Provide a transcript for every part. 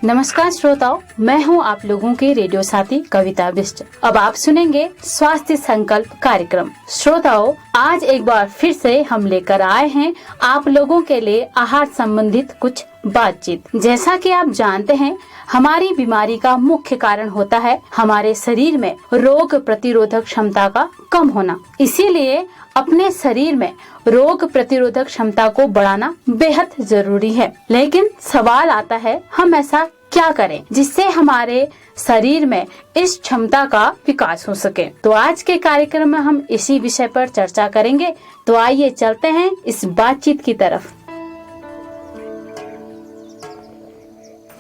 नमस्कार श्रोताओं, मैं हूं आप लोगों के रेडियो साथी कविता बिष्ट। अब आप सुनेंगे स्वास्थ्य संकल्प कार्यक्रम। श्रोताओं, आज एक बार फिर से हम लेकर आए हैं आप लोगों के लिए आहार संबंधित कुछ बातचीत। जैसा कि आप जानते हैं, हमारी बीमारी का मुख्य कारण होता है हमारे शरीर में रोग प्रतिरोधक क्षमता का कम होना। इसीलिए अपने शरीर में रोग प्रतिरोधक क्षमता को बढ़ाना बेहद जरूरी है। लेकिन सवाल आता है, हम ऐसा क्या करें जिससे हमारे शरीर में इस क्षमता का विकास हो सके। तो आज के कार्यक्रम में हम इसी विषय पर चर्चा करेंगे। तो आइए चलते हैं इस बातचीत की तरफ।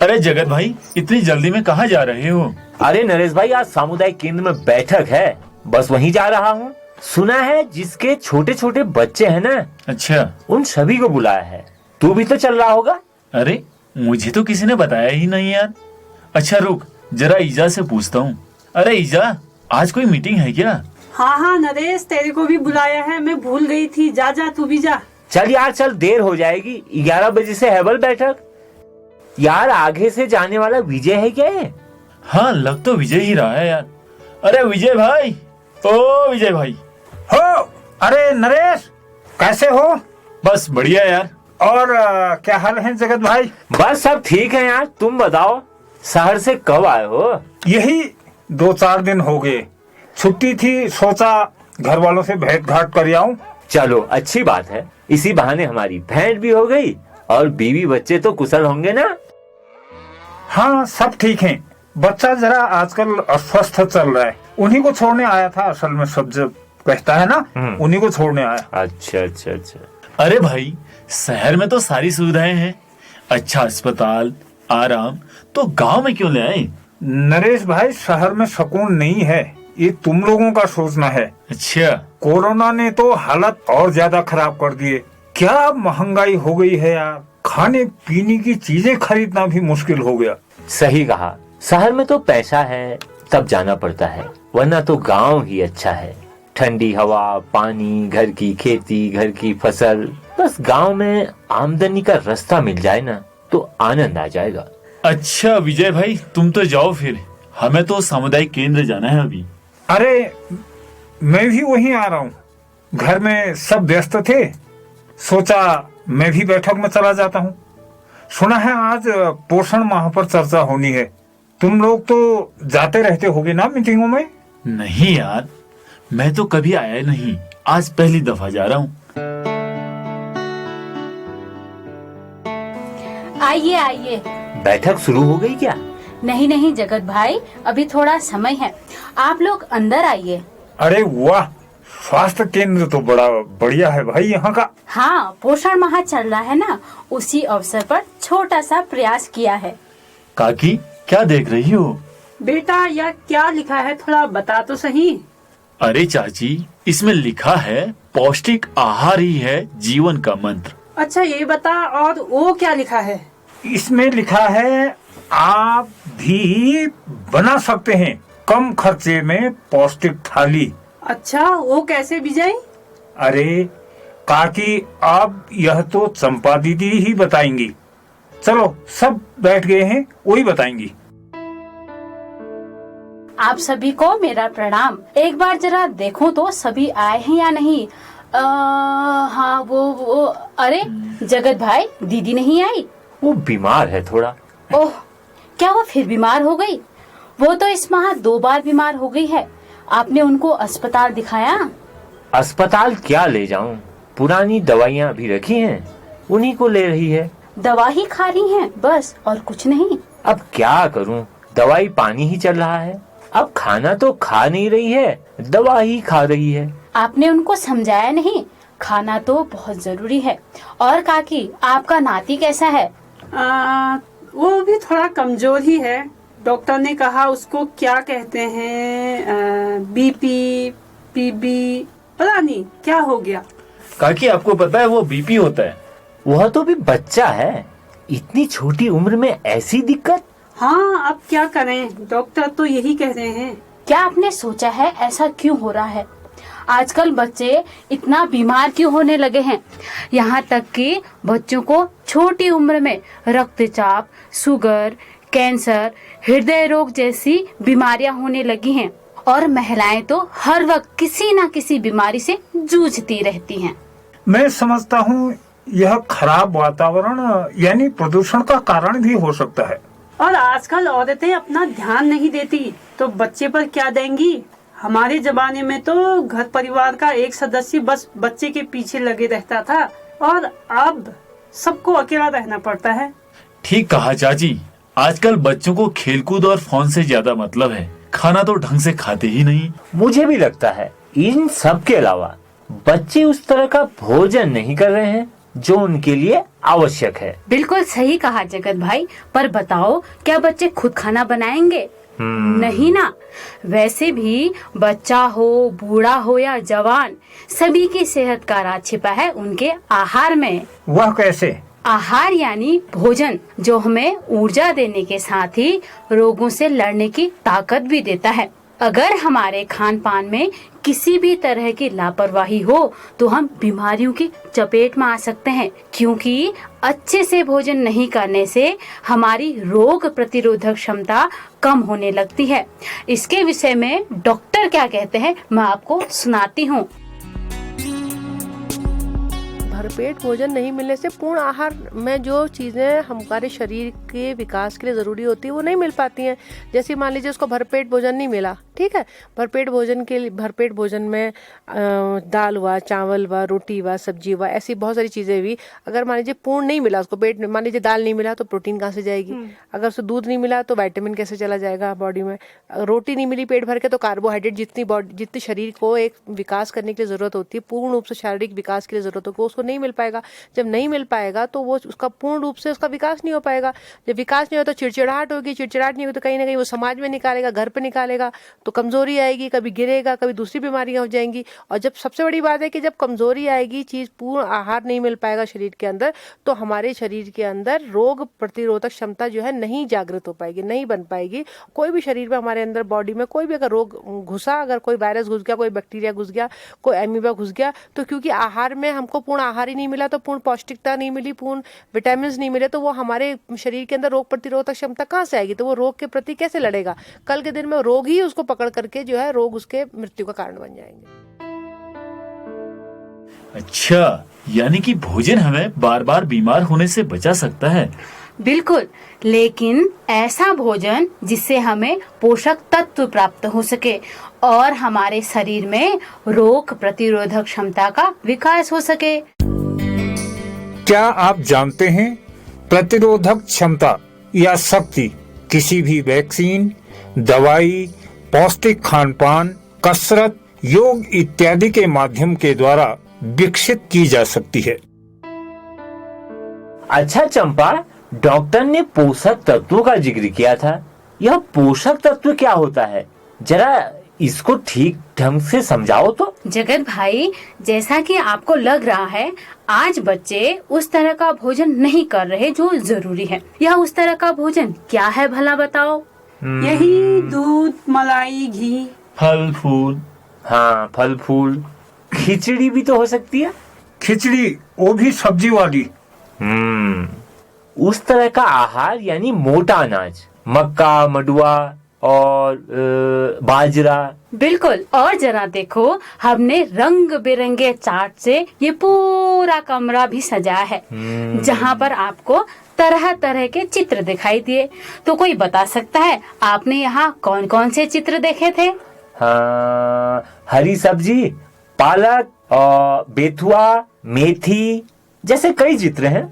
अरे जगत भाई, इतनी जल्दी में कहाँ जा रहे हो? अरे नरेश भाई, आज सामुदायिक केंद्र में बैठक है, बस वहीं जा रहा हूँ। सुना है जिसके छोटे छोटे बच्चे हैं ना, अच्छा, उन सभी को बुलाया है। तू भी तो चल रहा होगा। अरे मुझे तो किसी ने बताया ही नहीं यार। अच्छा रुक, जरा ईजा से पूछता हूँ। अरे ईजा, आज कोई मीटिंग है क्या? हाँ नरेश, तेरे को भी बुलाया है, मैं भूल गई थी। जा तू भी जा। चल यार चल, देर हो जाएगी। 11 बजे से है बल बैठक। यार आगे से जाने वाला विजय है क्या ये? हाँ, लग तो विजय ही रहा है यार। अरे विजय भाई, ओ विजय भाई। हो, अरे नरेश, कैसे हो? बस बढ़िया यार। और क्या हाल है जगत भाई? बस सब ठीक है यार, तुम बताओ शहर से कब आए हो? यही 2-4 दिन हो गए, छुट्टी थी, सोचा घर वालों से भेंट घाट कर आऊं। चलो अच्छी बात है, इसी बहाने हमारी भेंट भी हो गई और बीवी बच्चे तो कुशल होंगे ना? हाँ सब ठीक हैं। बच्चा जरा आजकल अस्वस्थ चल रहा है, उन्हीं को छोड़ने आया था। असल में सब जब कहता है ना, उन्हीं को छोड़ने आया। अच्छा अच्छा अच्छा। अरे भाई, शहर में तो सारी सुविधाएं हैं, अच्छा अस्पताल, आराम, तो गांव में क्यों ले आए? नरेश भाई, शहर में सुकून नहीं है, ये तुम लोगों का सोचना है। अच्छा, कोरोना ने तो हालत और ज्यादा खराब कर दिए। क्या महंगाई हो गई है यार, खाने पीने की चीजें खरीदना भी मुश्किल हो गया। सही कहा, शहर में तो पैसा है तब जाना पड़ता है, वरना तो गांव ही अच्छा है। ठंडी हवा, पानी, घर की खेती, घर की फसल, बस गांव में आमदनी का रास्ता मिल जाए ना तो आनंद आ जाएगा। अच्छा विजय भाई, तुम तो जाओ फिर, हमें तो सामुदायिक केंद्र जाना है अभी। अरे मैं भी वहीं आ रहा हूँ, घर में सब व्यस्त थे, सोचा मैं भी बैठक में चला जाता हूँ। सुना है आज पोषण माह पर चर्चा होनी है, तुम लोग तो जाते रहते होगे ना मीटिंगों में? नहीं यार, मैं तो कभी आया नहीं, आज पहली दफा जा रहा हूँ। आइए आइए। बैठक शुरू हो गई क्या? नहीं जगत भाई, अभी थोड़ा समय है, आप लोग अंदर आइए। अरे वाह, स्वास्थ्य केंद्र तो बड़ा बढ़िया है भाई यहाँ का। हाँ, पोषण माह चल रहा है ना, उसी अवसर पर छोटा सा प्रयास किया है। काकी, क्या देख रही हो? बेटा, यह क्या लिखा है, थोड़ा बता तो सही। अरे चाची, इसमें लिखा है पौष्टिक आहार ही है जीवन का मंत्र। अच्छा ये बता, और वो क्या लिखा है? इसमें लिखा है आप भी बना सकते हैं कम खर्चे में पौष्टिक थाली। अच्छा, वो कैसे विजय? अरे काकी, अब यह तो चंपा दीदी ही बताएंगी। चलो सब बैठ गए हैं, वही बताएंगी। आप सभी को मेरा प्रणाम। एक बार जरा देखो तो सभी आए हैं या नहीं। हाँ वो अरे जगत भाई, दीदी नहीं आई। वो बीमार है थोड़ा। ओह, क्या वो फिर बीमार हो गई? वो तो इस माह 2 बार बीमार हो गई है। आपने उनको अस्पताल दिखाया? अस्पताल क्या ले जाऊं, पुरानी दवाइयाँ अभी रखी हैं, उन्हीं को ले रही है। दवा ही खा रही हैं बस, और कुछ नहीं? अब क्या करूं, दवाई पानी ही चल रहा है। अब खाना तो खा नहीं रही है, दवा ही खा रही है। आपने उनको समझाया नहीं? खाना तो बहुत जरूरी है। और काकी, आपका नाती कैसा है? वो भी थोड़ा कमजोर ही है। डॉक्टर ने कहा उसको क्या कहते हैं, बीपी, पीबी, पता नहीं क्या हो गया। काकी, आपको पता है वो बीपी होता है? वह तो भी बच्चा है, इतनी छोटी उम्र में ऐसी दिक्कत। हाँ, अब क्या करें, डॉक्टर तो यही कह रहे हैं। क्या आपने सोचा है ऐसा क्यों हो रहा है? आजकल बच्चे इतना बीमार क्यों होने लगे हैं? यहाँ तक कि बच्चों को छोटी उम्र में रक्तचाप, शुगर, कैंसर, हृदय रोग जैसी बीमारियां होने लगी हैं और महिलाएं तो हर वक्त किसी न किसी बीमारी से जूझती रहती हैं। मैं समझता हूँ यह खराब वातावरण यानी प्रदूषण का कारण भी हो सकता है। और आजकल औरतें अपना ध्यान नहीं देती तो बच्चे पर क्या देंगी। हमारे जमाने में तो घर परिवार का एक सदस्य बस बच्चे के पीछे लगे रहता था और अब सबको अकेला रहना पड़ता है। ठीक कहा चाची, आजकल बच्चों को खेलकूद और फोन से ज्यादा मतलब है, खाना तो ढंग से खाते ही नहीं। मुझे भी लगता है इन सब के अलावा बच्चे उस तरह का भोजन नहीं कर रहे हैं जो उनके लिए आवश्यक है। बिल्कुल सही कहा जगत भाई, पर बताओ क्या बच्चे खुद खाना बनाएंगे? नहीं ना। वैसे भी बच्चा हो, बूढ़ा हो या जवान, सभी की सेहत का राज छिपा है उनके आहार में। वह कैसे? आहार यानी भोजन, जो हमें ऊर्जा देने के साथ ही रोगों से लड़ने की ताकत भी देता है। अगर हमारे खान पान में किसी भी तरह की लापरवाही हो तो हम बीमारियों की चपेट में आ सकते हैं, क्योंकि अच्छे से भोजन नहीं करने से हमारी रोग प्रतिरोधक क्षमता कम होने लगती है। इसके विषय में डॉक्टर क्या कहते हैं मैं आपको सुनाती हूँ। भरपेट भोजन नहीं मिलने से पूर्ण आहार में जो चीज़ें हमारे शरीर के विकास के लिए ज़रूरी होती है वो नहीं मिल पाती हैं। जैसे मान लीजिए उसको भरपेट भोजन नहीं मिला, ठीक है, भरपेट भोजन में दाल हुआ, चावल हुआ, रोटी हुआ, सब्जी हुआ, ऐसी बहुत सारी चीज़ें हुई। अगर मान लीजिए पूर्ण नहीं मिला उसको पेट में, मान लीजिए दाल नहीं मिला तो प्रोटीन कहाँ से जाएगी, अगर उसको दूध नहीं मिला तो विटामिन कैसे चला जाएगा बॉडी में, रोटी नहीं मिली पेट भर के तो कार्बोहाइड्रेट जितनी शरीर को एक विकास करने के लिए ज़रूरत होती है, पूर्ण रूप से शारीरिक विकास के लिए ज़रूरत होगी, उसको नहीं मिल पाएगा। जब नहीं मिल पाएगा तो वो उसका पूर्ण रूप से उसका विकास नहीं हो पाएगा। जब विकास नहीं हो तो चिड़चिड़ाहट होगी, चिड़चिड़ाहट नहीं होगी तो कहीं ना कहीं वो समाज में निकालेगा, घर पे निकालेगा, तो कमजोरी आएगी, कभी गिरेगा, कभी दूसरी बीमारियां हो जाएंगी। और जब सबसे बड़ी बात है कि जब कमजोरी आएगी, चीज पूर्ण आहार नहीं मिल पाएगा शरीर के अंदर, तो हमारे शरीर के अंदर रोग प्रतिरोधक क्षमता जो है नहीं जागृत हो पाएगी, नहीं बन पाएगी। कोई भी शरीर में हमारे अंदर बॉडी में कोई भी अगर रोग घुसा, अगर कोई वायरस घुस गया, कोई बैक्टीरिया घुस गया, कोई एमीबा घुस गया, तो क्योंकि आहार में हमको पूर्ण आहार ही नहीं मिला, तो पूर्ण पौष्टिकता नहीं मिली, पूर्ण विटामिन नहीं मिले, तो वो हमारे शरीर के अंदर रोग प्रतिरोधक क्षमता कहाँ से आएगी? तो वो रोग के प्रति कैसे लड़ेगा? कल के दिन में रोग ही उसको पकड़ करके जो है रोग उसके मृत्यु का कारण बन जाएंगे। अच्छा, यानी कि भोजन हमें बार बार बीमार होने से बचा सकता है। बिल्कुल, लेकिन ऐसा भोजन जिससे हमें पोषक तत्व प्राप्त हो सके और हमारे शरीर में रोग प्रतिरोधक क्षमता का विकास हो सके। क्या आप जानते हैं प्रतिरोधक क्षमता या शक्ति किसी भी वैक्सीन, दवाई, पौष्टिक खानपान, कसरत, योग इत्यादि के माध्यम के द्वारा विकसित की जा सकती है। अच्छा चंपा, डॉक्टर ने पोषक तत्वों का जिक्र किया था। यह पोषक तत्व क्या होता है? जरा इसको ठीक ढंग से समझाओ तो। जगत भाई, जैसा कि आपको लग रहा है आज बच्चे उस तरह का भोजन नहीं कर रहे जो जरूरी है। यह उस तरह का भोजन क्या है भला बताओ? यही दूध, मलाई, घी, फल फूल। हाँ, फल फूल। खिचड़ी भी तो हो सकती है। खिचड़ी, वो भी सब्जी वाली। उस तरह का आहार यानी मोटा अनाज, मक्का, मडुआ और बाजरा। बिल्कुल, और जरा देखो, हमने रंग बिरंगे चार्ट से ये पूरा कमरा भी सजाया है, जहाँ पर आपको तरह तरह के चित्र दिखाई दिए। तो कोई बता सकता है आपने यहाँ कौन कौन से चित्र देखे थे? हाँ, हरी सब्जी, पालक और बेथुआ, मेथी जैसे कई चित्र हैं।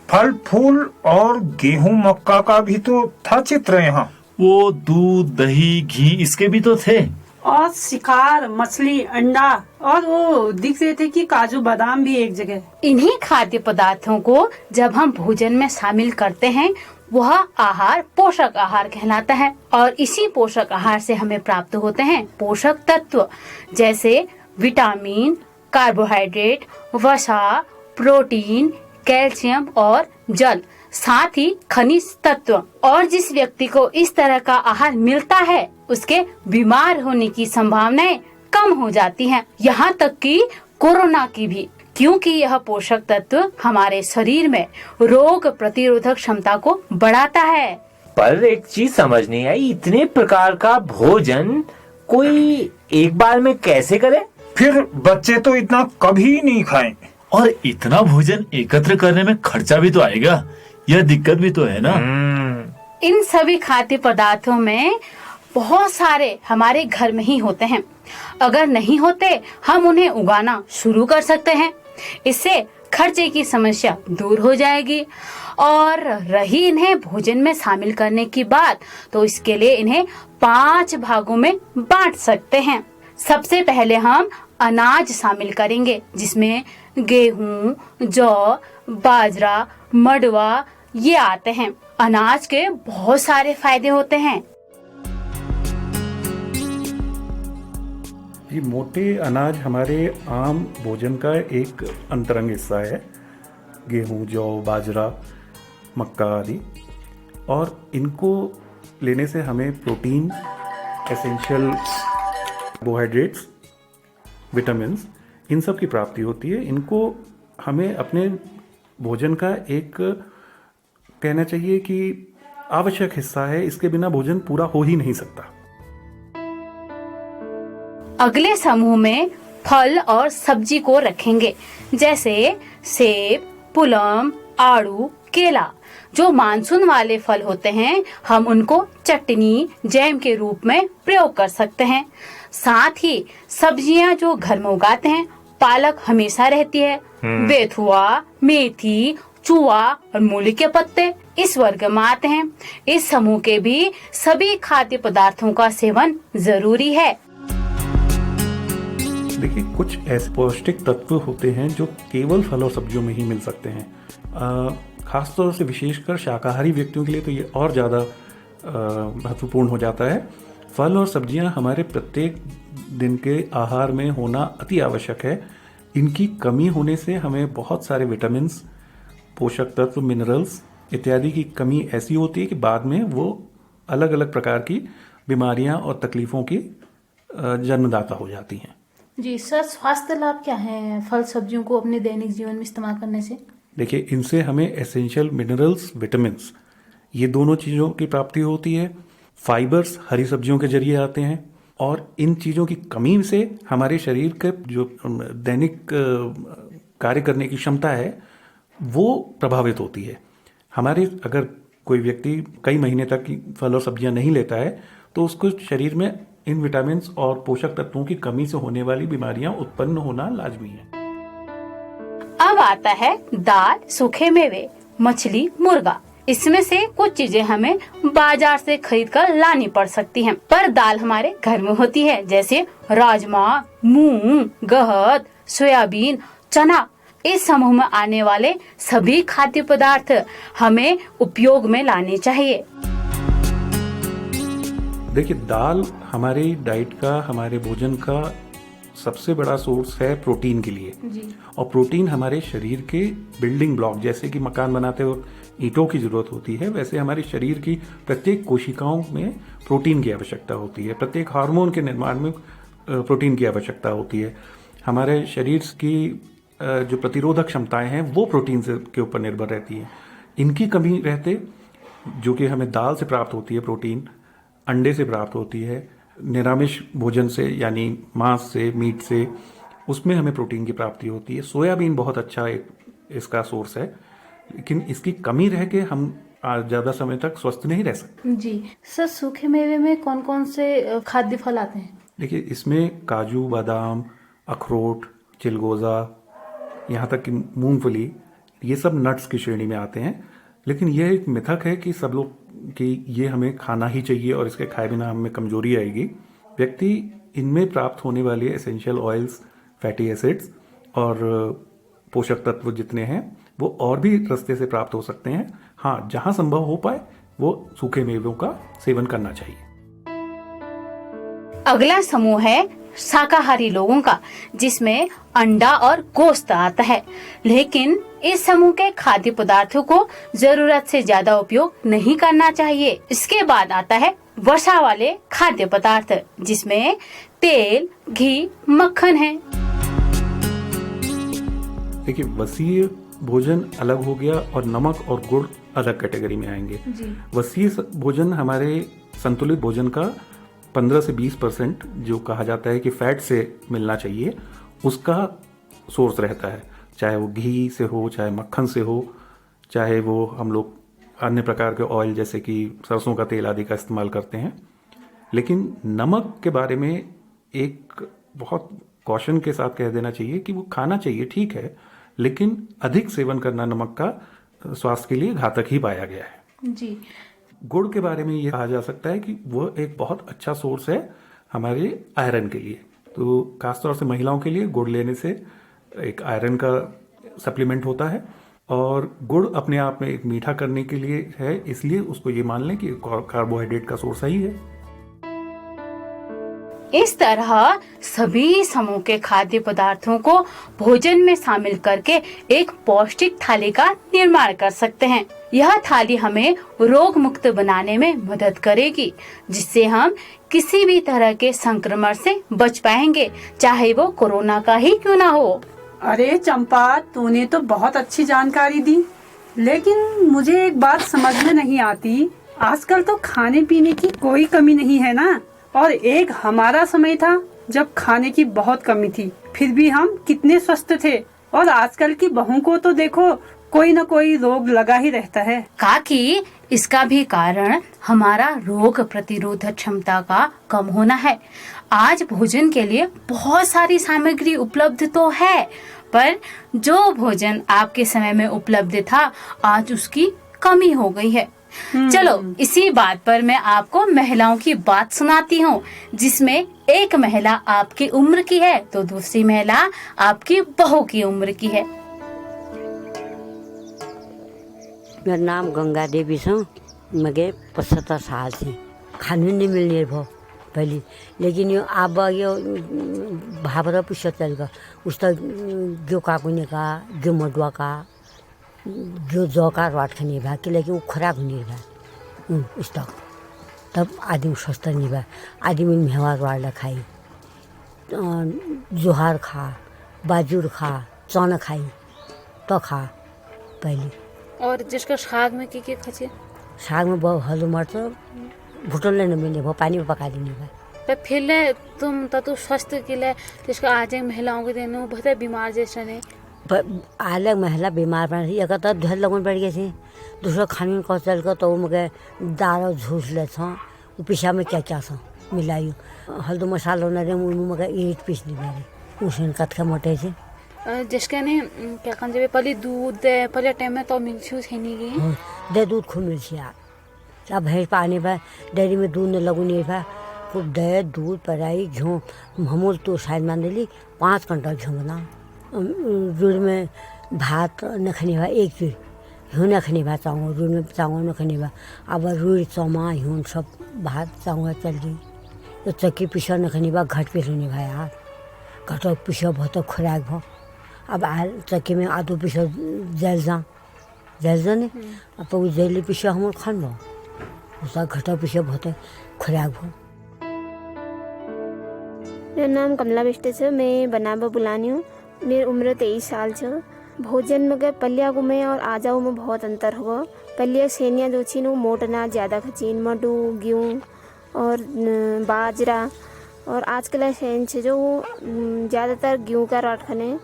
फल फूल और गेहूं मक्का का भी तो था चित्र यहाँ। वो दूध, दही, घी इसके भी तो थे। और शिकार, मछली, अंडा, और वो दिख रहे थे कि काजू बादाम भी एक जगह। इन्हीं खाद्य पदार्थों को जब हम भोजन में शामिल करते हैं वह आहार पोषक आहार कहलाता है। और इसी पोषक आहार से हमें प्राप्त होते हैं पोषक तत्व, जैसे विटामिन, कार्बोहाइड्रेट, वसा, प्रोटीन, कैल्शियम और जल, साथ ही खनिज तत्व। और जिस व्यक्ति को इस तरह का आहार मिलता है उसके बीमार होने की संभावनाएं कम हो जाती हैं, यहाँ तक कि कोरोना की भी, क्योंकि यह पोषक तत्व हमारे शरीर में रोग प्रतिरोधक क्षमता को बढ़ाता है। पर एक चीज समझ नहीं आई, इतने प्रकार का भोजन कोई एक बार में कैसे करे? फिर बच्चे तो इतना कभी नहीं खाएं। और इतना भोजन एकत्र करने में खर्चा भी तो आएगा, यह दिक्कत भी तो है ना। इन सभी खाद्य पदार्थों में बहुत सारे हमारे घर में ही होते हैं। अगर नहीं होते हम उन्हें उगाना शुरू कर सकते हैं। इससे खर्चे की समस्या दूर हो जाएगी। और रही इन्हें भोजन में शामिल करने की बात, तो इसके लिए इन्हें 5 भागों में बांट सकते हैं। सबसे पहले हम अनाज शामिल करेंगे, जिसमें गेहूं, जौ, बाजरा, मडवा ये आते हैं। अनाज के बहुत सारे फायदे होते हैं। ये मोटे अनाज हमारे आम भोजन का एक अंतरंग हिस्सा है। गेहूं, जौ, बाजरा, मक्का आदि। और इनको लेने से हमें प्रोटीन, एसेंशियल कार्बोहाइड्रेट्स, विटामिन्स, इन सब की प्राप्ति होती है। इनको हमें अपने भोजन का एक कहना चाहिए कि आवश्यक हिस्सा है। इसके बिना भोजन पूरा हो ही नहीं सकता। अगले समूह में फल और सब्जी को रखेंगे, जैसे सेब, पुलम, आड़ू, केला। जो मानसून वाले फल होते हैं, हम उनको चटनी, जैम के रूप में प्रयोग कर सकते हैं। साथ ही सब्जियां जो घर में उगाते हैं, पालक हमेशा रहती है, बेथुआ, मेथी, चूआ और मूली के पत्ते इस वर्ग में आते हैं। इस समूह के भी सभी खाद्य पदार्थों का सेवन जरूरी है। देखिए, कुछ ऐसे पौष्टिक तत्व होते हैं जो केवल फल और सब्जियों में ही मिल सकते हैं। खासतौर से विशेषकर शाकाहारी व्यक्तियों के लिए तो ये और ज़्यादा महत्वपूर्ण हो जाता है। फल और सब्जियां हमारे प्रत्येक दिन के आहार में होना अति आवश्यक है। इनकी कमी होने से हमें बहुत सारे विटामिन्स, पोषक तत्व, मिनरल्स इत्यादि की कमी ऐसी होती है कि बाद में वो अलग अलग प्रकार की बीमारियां और तकलीफों की जन्मदाता हो जाती हैं। जी सर, स्वास्थ्य लाभ क्या है फल सब्जियों को अपने दैनिक जीवन में इस्तेमाल करने से? देखिए, इनसे हमें एसेंशियल मिनरल्स, विटामिन्स, ये दोनों चीज़ों की प्राप्ति होती है। फाइबर्स हरी सब्जियों के जरिए आते हैं। और इन चीज़ों की कमी से हमारे शरीर के जो दैनिक कार्य करने की क्षमता है वो प्रभावित होती है। हमारे अगर कोई व्यक्ति कई महीने तक फल और सब्जियां नहीं लेता है तो उसको शरीर में इन विटामिन्स और पोषक तत्वों की कमी से होने वाली बीमारियां उत्पन्न होना लाजमी है। अब आता है दाल, सूखे मेवे, मछली, मुर्गा। इसमें से कुछ चीजें हमें बाजार से खरीद कर लानी पड़ सकती हैं, पर दाल हमारे घर में होती है, जैसे राजमा, मूंग, गहत, सोयाबीन, चना। इस समूह में आने वाले सभी खाद्य पदार्थ हमें उपयोग में लाने चाहिए। देखिए, दाल हमारे डाइट का, हमारे भोजन का सबसे बड़ा सोर्स है प्रोटीन के लिए। और प्रोटीन हमारे शरीर के बिल्डिंग ब्लॉक, जैसे कि मकान बनाते वक्त ईंटों की जरूरत होती है, वैसे हमारे शरीर की प्रत्येक कोशिकाओं में प्रोटीन की आवश्यकता होती है। प्रत्येक हार्मोन के निर्माण में प्रोटीन की आवश्यकता होती है। हमारे शरीर की जो प्रतिरोधक क्षमताएं हैं वो प्रोटीन से के ऊपर निर्भर रहती हैं। इनकी कमी रहते, जो कि हमें दाल से प्राप्त होती है प्रोटीन, अंडे से प्राप्त होती है, निरामिष भोजन से यानी मांस से, मीट से, उसमें हमें प्रोटीन की प्राप्ति होती है। सोयाबीन बहुत अच्छा एक इसका सोर्स है, लेकिन इसकी कमी रह के हम ज़्यादा समय तक स्वस्थ नहीं रह सकते। जी सर, सूखे मेवे में कौन कौन से खाद्य फल आते हैं? देखिए, इसमें काजू, बादाम, अखरोट, चिलगोज़ा, यहाँ तक कि मूंगफली, ये सब नट्स की श्रेणी में आते हैं। लेकिन यह एक मिथक है कि सब लोग कि ये हमें खाना ही चाहिए और इसके खाए बिना हमें कमजोरी आएगी। व्यक्ति इनमें प्राप्त होने वाले एसेंशियल ऑयल्स, फैटी एसिड्स और पोषक तत्व जितने हैं वो और भी रास्ते से प्राप्त हो सकते हैं। हाँ, जहाँ संभव हो पाए वो सूखे मेवों का सेवन करना चाहिए। अगला समूह है शाकाहारी लोगों का, जिसमें अंडा और गोश्त आता है। लेकिन इस समूह के खाद्य पदार्थों को जरूरत से ज्यादा उपयोग नहीं करना चाहिए। इसके बाद आता है वसा वाले खाद्य पदार्थ, जिसमें तेल, घी, मक्खन है। देखिए, वसीय भोजन अलग हो गया और नमक और गुड़ अलग कैटेगरी में आएंगे। वसीय भोजन हमारे संतुलित भोजन का 15 से 20% जो कहा जाता है कि फैट से मिलना चाहिए, उसका सोर्स रहता है। चाहे वो घी से हो, चाहे मक्खन से हो, चाहे वो हम लोग अन्य प्रकार के ऑयल जैसे कि सरसों का तेल आदि का इस्तेमाल करते हैं। लेकिन नमक के बारे में एक बहुत कॉशन के साथ कह देना चाहिए कि वो खाना चाहिए, ठीक है, लेकिन अधिक सेवन करना नमक का स्वास्थ्य के लिए घातक ही पाया गया है। जी। गुड़ के बारे में ये कहा जा सकता है कि वो एक बहुत अच्छा सोर्स है हमारे आयरन के लिए। तो खासतौर से महिलाओं के लिए गुड़ लेने से एक आयरन का सप्लीमेंट होता है, और गुड़ अपने आप में एक मीठा करने के लिए है, इसलिए उसको ये मान लें कि कार्बोहाइड्रेट का सोर्स ही है। इस तरह सभी समूह के खाद्य पदार्थों को भोजन में शामिल करके एक पौष्टिक थाली का निर्माण कर सकते हैं। यह थाली हमें रोग मुक्त बनाने में मदद करेगी, जिससे हम किसी भी तरह के संक्रमण से बच पाएंगे, चाहे वो कोरोना का ही क्यों ना हो। अरे चंपा, तूने तो बहुत अच्छी जानकारी दी, लेकिन मुझे एक बात समझ में नहीं आती। आजकल तो खाने पीने की कोई कमी नहीं है ना, और एक हमारा समय था जब खाने की बहुत कमी थी, फिर भी हम कितने स्वस्थ थे। और आजकल की बहू को तो देखो, कोई न कोई रोग लगा ही रहता है। काकी, इसका भी कारण हमारा रोग प्रतिरोधक क्षमता का कम होना है। आज भोजन के लिए बहुत सारी सामग्री उपलब्ध तो है, पर जो भोजन आपके समय में उपलब्ध था, आज उसकी कमी हो गई है। चलो, इसी बात पर मैं आपको महिलाओं की बात सुनाती हूँ, जिसमें एक महिला आपकी उम्र की है तो दूसरी महिला आपकी बहू की उम्र की है। मेरा नाम गंगा देवी छ। मगे 75 साल से खानु नहीं मिलने भो पहले, लेकिन यो अब यो भाबर पिछड़ चल गया। उसका जो काकुने का, जो मडुआ का, जो जौ का रॉट खाने भा कि लेकिन वो खराब नहीं भा उसका। तब आदमी स्वस्थ नहीं भा। आदमी मेवा रॉट खाई, जोहार खा, बाजूर खा, चना खाई तो खा पहले। और जिसका साग में के खाचे? साग में बहुत हल्दू मर्च भुटन लेने मिलने वो पानी में पका देने भा। तो फिर तुम तो स्वास्थ्य के लिए जिसका आज महिलाओं के दिन बहुत बीमार जैसा नहीं अलग महिला बीमार पड़ रही एक तो ढेर लगन पड़ गए थे। दूसरा खाने को चल कर तो मगे दाल झूस ले वो पिछा में क्या क्या सा मिलाई हल्दू मसालो न रे मगे ईट पीस ली मेरे उसन कथ का मोटे से जिसके ने क्या कहते हैं पहले दूध पहले टाइम में तो मिलछू छेनी गई दे दूध खूब मिलछी यार। अब भैंस पानी भा डेयरी में दूध न लगू नहीं भा खूब दे दूध पराई घी हमूल तो शायद मान ली 5 घंटा घी बना रूढ़ में भात नखनी भा एक चीज हिउँ नखनी भा चाँगो रूढ़ में चाँगो नखनी भा अब रूढ़ चमा हिउँ सब भात चाँगो चल गई तो चक्की पिसा नखनी भा घट पिस नहीं भा यार घट पिसा बहुत खुराक भो। अब चक्की में आधो पिसा जल जा ने अब वो जैली पिसा हम खान भो उसका घटा पिसा बहुत खुराक भो। मेरा नाम कमला बिष्ट है। मैं बनाबा बुलानी हूँ। मेरी उम्र 23 साल है। भोजन में गए पलिया को में और आजाऊ में बहुत अंतर होगा। पलिया सेनिया जो छी वो मोट अनाज ज़्यादा खचीन मडू गेहूँ और बाजरा और आजकल सेन से जो ज़्यादातर गेहूँ का रॉट खाने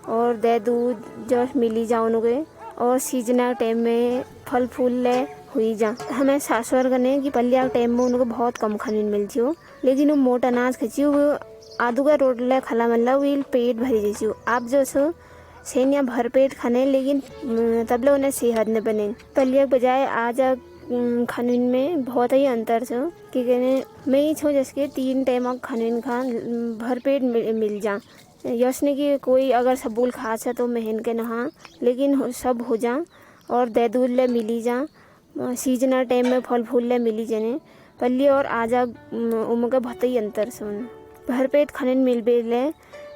और दे दूध जो मिली जाओ गए और सीजनल टाइम में फल फूल ले हुई जा। हमें सासवर करने कि पलिया टाइम में उनको बहुत कम खाने मिलती हो, लेकिन वो मोट अनाज खची वो आदू का रोट ले खला मतलब वो पेट भरी जैसी। आप जो छो सेनिया भर पेट खाने लेकिन तब लोग उन्हें सेहत न बने। पलिया के बजाय आज खाने में बहुत ही अंतर छो कि कहने मैं ही छो जिसके 3 टाइम खाने खा भर पेट मिल जा। यशने कि कोई अगर सबूल खा सा तो महन के नहा लेकिन सब हो जा और दे दूध ले मिली जा। सीजनल टाइम में फल फूल ले मिली जने पल्ली और आजा उम्र का बहुत ही अंतर सुन भर पेट खाने मिल बेले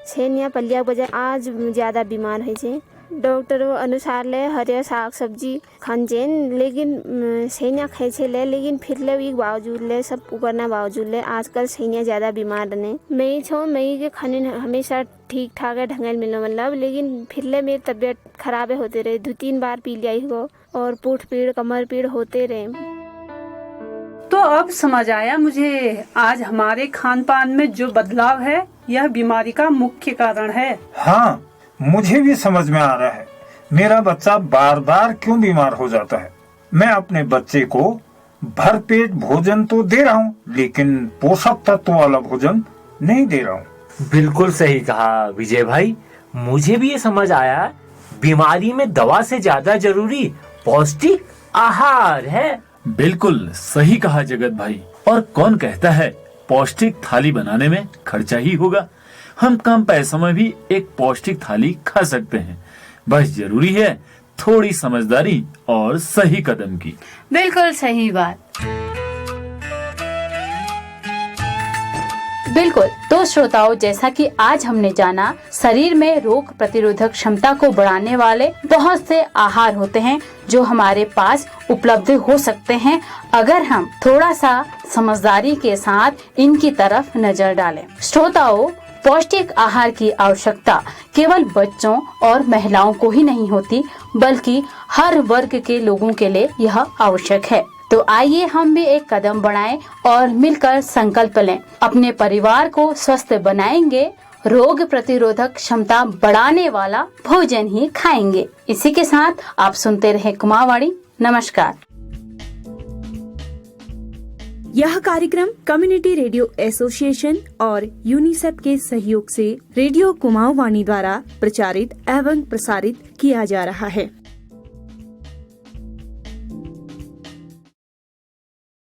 छेनिया पलिया बजाय आज ज़्यादा बीमार है छे। डॉक्टर अनुसार ले हरे साग सब्जी खान चेन लेकिन सेनिया खाए छे ले लेकिन फिर ले एक बावजूद ले सब करना बावजूद ले आजकल सेनिया ज़्यादा बीमार रहने। मैं छो मैं के खाने हमेशा ठीक ठाक है ढंगल मिलना मतलब, लेकिन फिर ले मेरी तबीयत खराब होते रहे, 2-3 बार पी लिया हो और पूठ पीड़ कमर पीड़ होते रहे। तो अब समझ आया मुझे, आज हमारे खान पान में जो बदलाव है यह बीमारी का मुख्य कारण है। हाँ, मुझे भी समझ में आ रहा है मेरा बच्चा बार बार क्यों बीमार हो जाता है। मैं अपने बच्चे को भरपेट भोजन तो दे रहा हूँ, लेकिन पोषक तत्व वाला भोजन नहीं दे रहा हूँ। बिल्कुल सही कहा विजय भाई, मुझे भी ये समझ आया, बीमारी में दवा से ज्यादा जरूरी पौष्टिक आहार है। बिल्कुल सही कहा जगत भाई। और कौन कहता है पौष्टिक थाली बनाने में खर्चा ही होगा। हम कम पैसों में भी एक पौष्टिक थाली खा सकते हैं, बस जरूरी है थोड़ी समझदारी और सही कदम की। बिल्कुल सही बात। बिल्कुल। तो श्रोताओं, जैसा कि आज हमने जाना, शरीर में रोग प्रतिरोधक क्षमता को बढ़ाने वाले बहुत से आहार होते हैं जो हमारे पास उपलब्ध हो सकते हैं अगर हम थोड़ा सा समझदारी के साथ इनकी तरफ नजर डालें। श्रोताओं, पौष्टिक आहार की आवश्यकता केवल बच्चों और महिलाओं को ही नहीं होती, बल्कि हर वर्ग के लोगों के लिए यह आवश्यक है। तो आइए हम भी एक कदम बढ़ाएं और मिलकर संकल्प लें, अपने परिवार को स्वस्थ बनाएंगे, रोग प्रतिरोधक क्षमता बढ़ाने वाला भोजन ही खाएंगे। इसी के साथ आप सुनते रहे कुमारवाणी। नमस्कार। यह कार्यक्रम कम्युनिटी रेडियो एसोसिएशन और यूनिसेफ के सहयोग से रेडियो कुमाऊं वाणी द्वारा प्रचारित एवं प्रसारित किया जा रहा है।